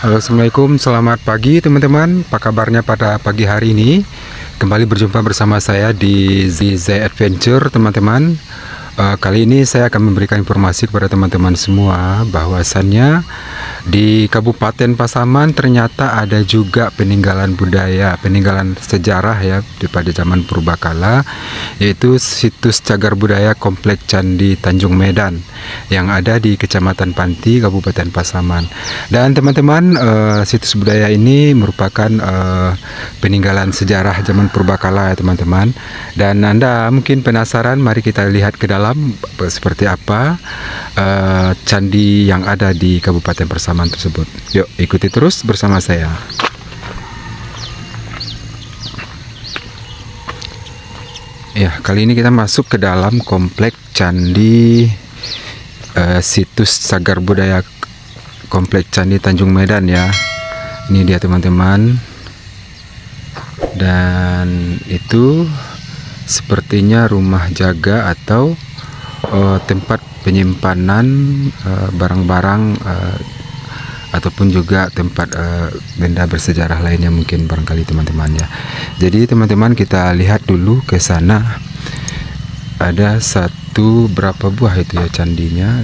Halo, assalamualaikum, selamat pagi teman-teman. Apa kabarnya pada pagi hari ini? Kembali berjumpa bersama saya di ZZ Adventure, teman-teman. Kali ini saya akan memberikan informasi kepada teman-teman semua bahwasannya di Kabupaten Pasaman ternyata ada juga peninggalan budaya, peninggalan sejarah ya pada zaman purbakala, yaitu situs cagar budaya Komplek Candi Tanjung Medan yang ada di Kecamatan Panti, Kabupaten Pasaman. Dan teman-teman, situs budaya ini merupakan peninggalan sejarah zaman purbakala ya teman-teman. Dan Anda mungkin penasaran, mari kita lihat ke dalam seperti apa candi yang ada di Kabupaten Pasaman tersebut. Yuk ikuti terus bersama saya. Ya, kali ini kita masuk ke dalam komplek candi situs cagar budaya Komplek Candi Tanjung Medan ya. Ini dia teman-teman. Dan itu sepertinya rumah jaga atau tempat penyimpanan barang-barang ataupun juga tempat benda bersejarah lainnya mungkin barangkali teman-teman ya. Jadi teman-teman, kita lihat dulu ke sana. Ada berapa buah itu ya candinya?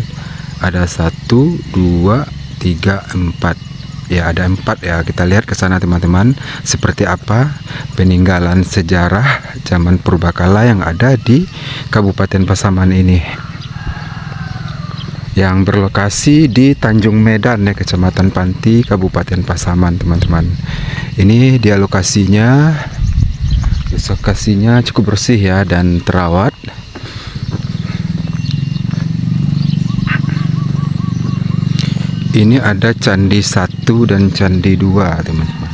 Ada 1, 2, 3, 4. Ya, ada 4 ya. Kita lihat ke sana teman-teman, seperti apa peninggalan sejarah zaman purbakala yang ada di Kabupaten Pasaman ini, yang berlokasi di Tanjung Medan ya, Kecamatan Panti, Kabupaten Pasaman teman-teman. Ini dia lokasinya. Lokasinya cukup bersih ya dan terawat. Ini ada Candi 1 dan Candi 2 teman-teman.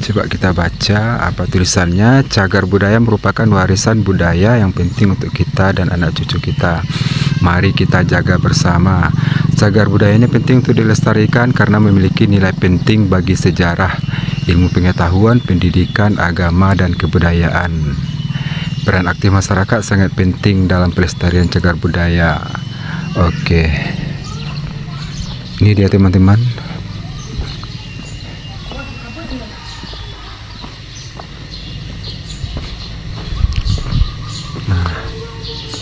Coba kita baca apa tulisannya. Cagar budaya merupakan warisan budaya yang penting untuk kita dan anak cucu kita. Mari kita jaga bersama. Cagar budaya ini penting untuk dilestarikan karena memiliki nilai penting bagi sejarah, ilmu pengetahuan, pendidikan, agama, dan kebudayaan. Peran aktif masyarakat sangat penting dalam pelestarian cagar budaya. Oke, ini dia teman-teman. Nah,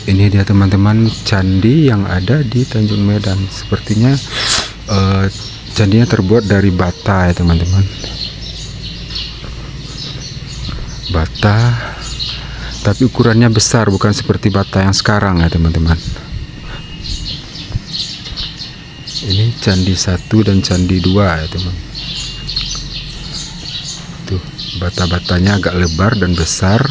ini dia teman-teman candi yang ada di Tanjung Medan. Sepertinya candinya terbuat dari bata ya teman-teman. Bata, tapi ukurannya besar, bukan seperti bata yang sekarang ya teman-teman. Ini Candi 1 dan Candi 2 ya teman. Tuh, bata-batanya agak lebar dan besar.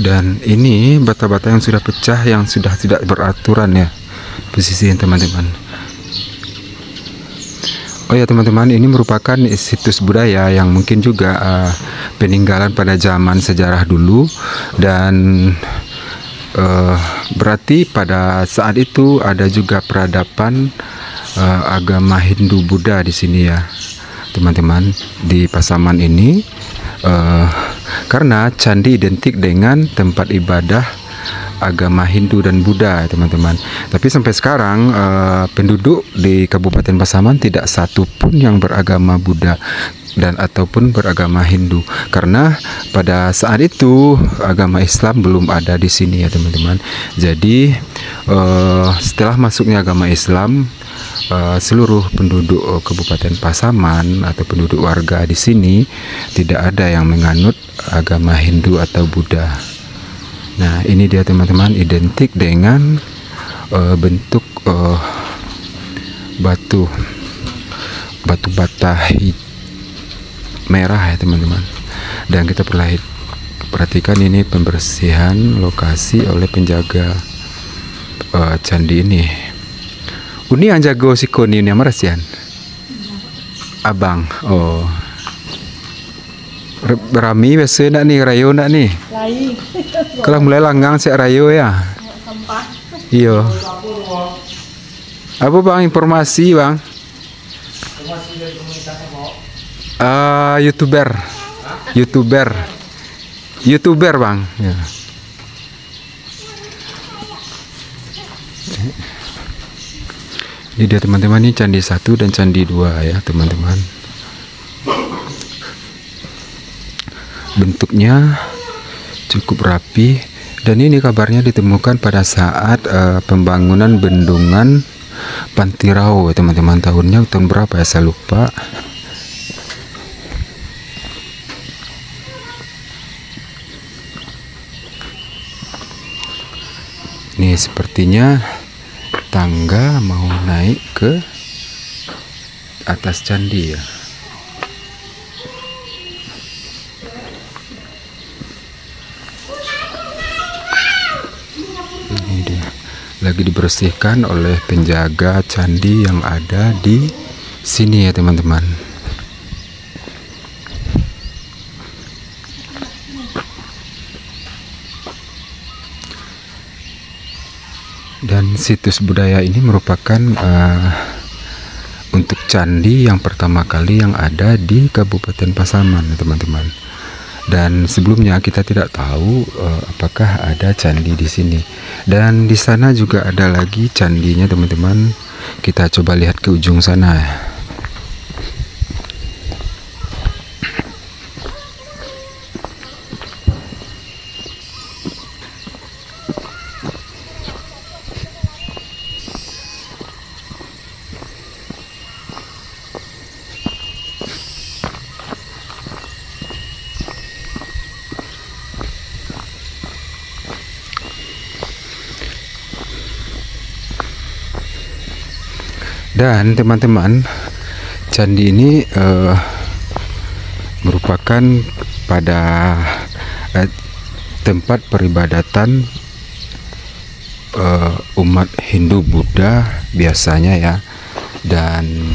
Dan ini bata-bata yang sudah pecah, yang sudah tidak beraturan ya posisinya teman-teman. Oh ya teman-teman, ini merupakan situs budaya yang mungkin juga peninggalan pada zaman sejarah dulu. Dan berarti pada saat itu ada juga peradaban agama Hindu Buddha di sini ya teman-teman, di Pasaman ini. Karena candi identik dengan tempat ibadah agama Hindu dan Buddha teman-teman. Tapi sampai sekarang penduduk di Kabupaten Pasaman tidak satu pun yang beragama Buddha dan ataupun beragama Hindu, karena pada saat itu agama Islam belum ada di sini ya teman-teman. Jadi setelah masuknya agama Islam, seluruh penduduk Kabupaten Pasaman atau penduduk warga di sini tidak ada yang menganut agama Hindu atau Buddha. Nah, ini dia teman-teman, identik dengan bentuk batu bata merah ya teman-teman. Dan kita perhatikan ini pembersihan lokasi oleh penjaga candi ini. Uni yang jago si Koni ini marasian. Abang. Oh. Berami biasa nak ni rayo nak ni. Lai. Kalau mulai langgang si rayo ya. Sampah. Iya. Apa bang informasi bang? Informasi dari komunitas apa? YouTuber. YouTuber bang ya. Ini dia teman-teman, ini candi 1 dan candi 2 ya teman-teman. Bentuknya cukup rapi, dan ini kabarnya ditemukan pada saat pembangunan bendungan Pantirau ya teman-teman. Tahunnya tahun berapa ya saya lupa. Ini sepertinya tangga mau naik ke atas candi ya. Ini dia lagi dibersihkan oleh penjaga candi yang ada di sini ya teman-teman. Dan situs budaya ini merupakan untuk candi yang pertama kali yang ada di Kabupaten Pasaman teman-teman. Dan sebelumnya kita tidak tahu apakah ada candi di sini. Dan di sana juga ada lagi candinya teman-teman. Kita coba lihat ke ujung sana ya. Dan teman-teman, candi ini merupakan pada tempat peribadatan umat Hindu Buddha biasanya ya. Dan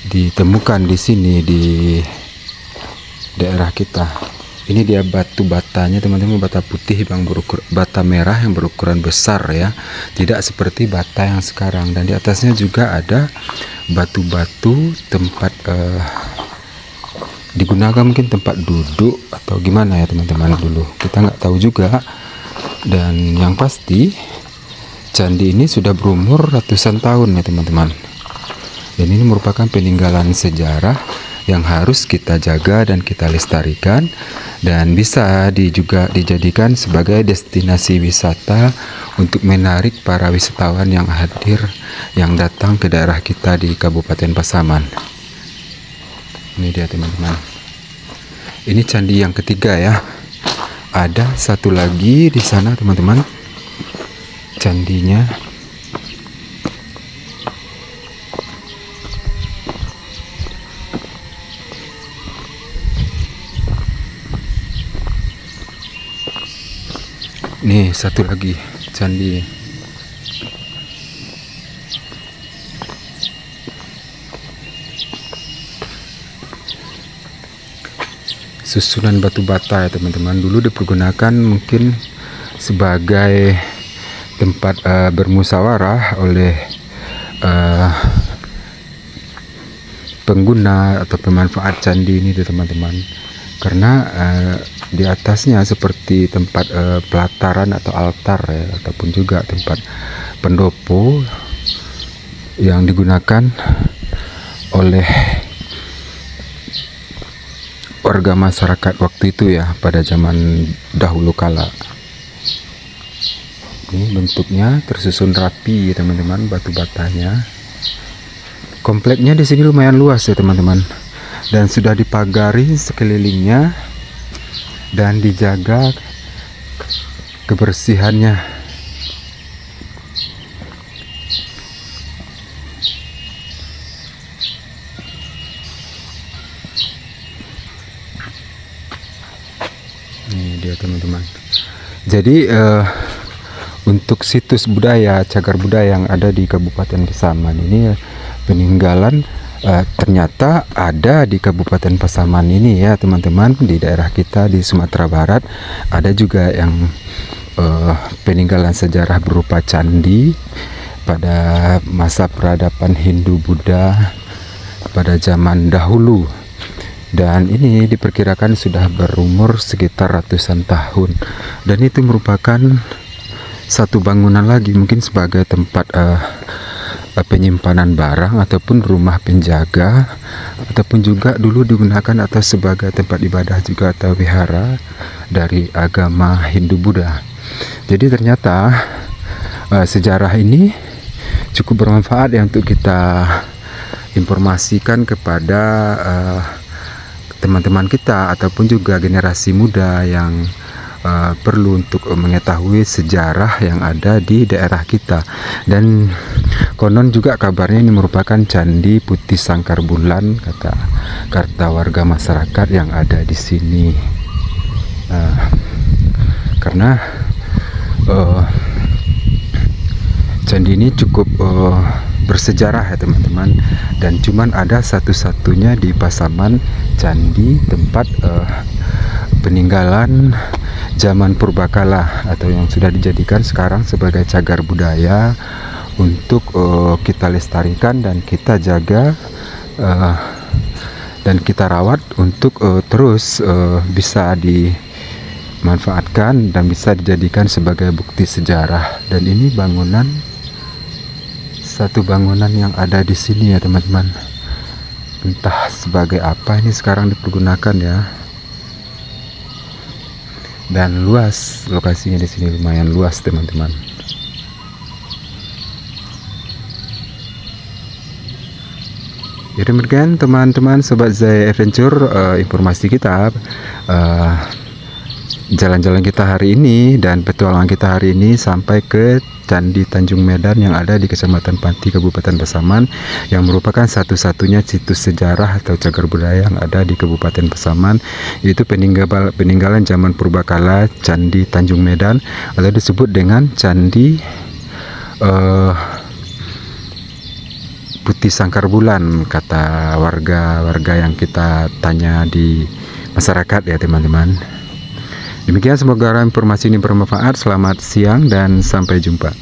ditemukan di sini di daerah kita. Ini dia batu batanya teman-teman, bata putih yang bata merah yang berukuran besar ya, tidak seperti bata yang sekarang. Dan di atasnya juga ada batu-batu tempat digunakan mungkin tempat duduk atau gimana ya teman-teman, dulu kita nggak tahu juga. Dan yang pasti candi ini sudah berumur ratusan tahun ya teman-teman. Dan ini merupakan peninggalan sejarah yang harus kita jaga dan kita lestarikan, dan bisa juga dijadikan sebagai destinasi wisata untuk menarik para wisatawan yang hadir, yang datang ke daerah kita di Kabupaten Pasaman. Ini dia teman-teman, ini candi yang ketiga ya. Ada satu lagi di sana teman-teman, candinya. Nih satu lagi candi. Susunan batu bata ya teman-teman. Dulu dipergunakan mungkin sebagai tempat bermusyawarah oleh pengguna atau pemanfaat candi ini teman-teman. Karena di atasnya seperti tempat pelataran atau altar ya, ataupun juga tempat pendopo yang digunakan oleh warga masyarakat waktu itu ya, pada zaman dahulu kala. Ini bentuknya tersusun rapi ya teman-teman, batu batanya. Kompleknya di sini lumayan luas ya teman-teman, dan sudah dipagari sekelilingnya dan dijaga kebersihannya. Ini dia teman-teman. Jadi untuk situs budaya, cagar budaya yang ada di Kabupaten Pasaman ini, peninggalan ternyata ada di Kabupaten Pasaman ini ya teman-teman. Di daerah kita di Sumatera Barat ada juga yang peninggalan sejarah berupa candi pada masa peradaban Hindu Buddha pada zaman dahulu. dan ini diperkirakan sudah berumur sekitar ratusan tahun, dan itu merupakan satu bangunan lagi, mungkin sebagai tempat penyimpanan barang ataupun rumah penjaga, ataupun juga dulu digunakan atau sebagai tempat ibadah juga atau wihara dari agama Hindu Buddha. Jadi ternyata sejarah ini cukup bermanfaat ya untuk kita informasikan kepada teman-teman kita ataupun juga generasi muda yang perlu untuk mengetahui sejarah yang ada di daerah kita. Dan konon juga kabarnya ini merupakan Candi Putih Sangkar Bulan, kata warga masyarakat yang ada di sini. Karena candi ini cukup bersejarah ya teman-teman, dan cuman ada satu-satunya di Pasaman candi tempat peninggalan zaman purbakala atau yang sudah dijadikan sekarang sebagai cagar budaya untuk kita lestarikan dan kita jaga dan kita rawat untuk terus bisa dimanfaatkan dan bisa dijadikan sebagai bukti sejarah. Dan ini satu bangunan yang ada di sini ya teman-teman, entah sebagai apa ini sekarang dipergunakan ya. Dan luas, lokasinya di sini lumayan luas teman-teman. Jadi demikian teman-teman sobat Zai Adventure, informasi kita, jalan-jalan kita hari ini dan petualangan kita hari ini sampai ke Candi Tanjung Medan yang ada di Kecamatan Panti, Kabupaten Pasaman, yang merupakan satu-satunya situs sejarah atau cagar budaya yang ada di Kabupaten Pasaman, yaitu peninggalan zaman purbakala Candi Tanjung Medan, atau disebut dengan Candi Putih Sangkar Bulan, kata warga-warga yang kita tanya di masyarakat ya teman-teman. Demikian, semoga informasi ini bermanfaat. Selamat siang dan sampai jumpa.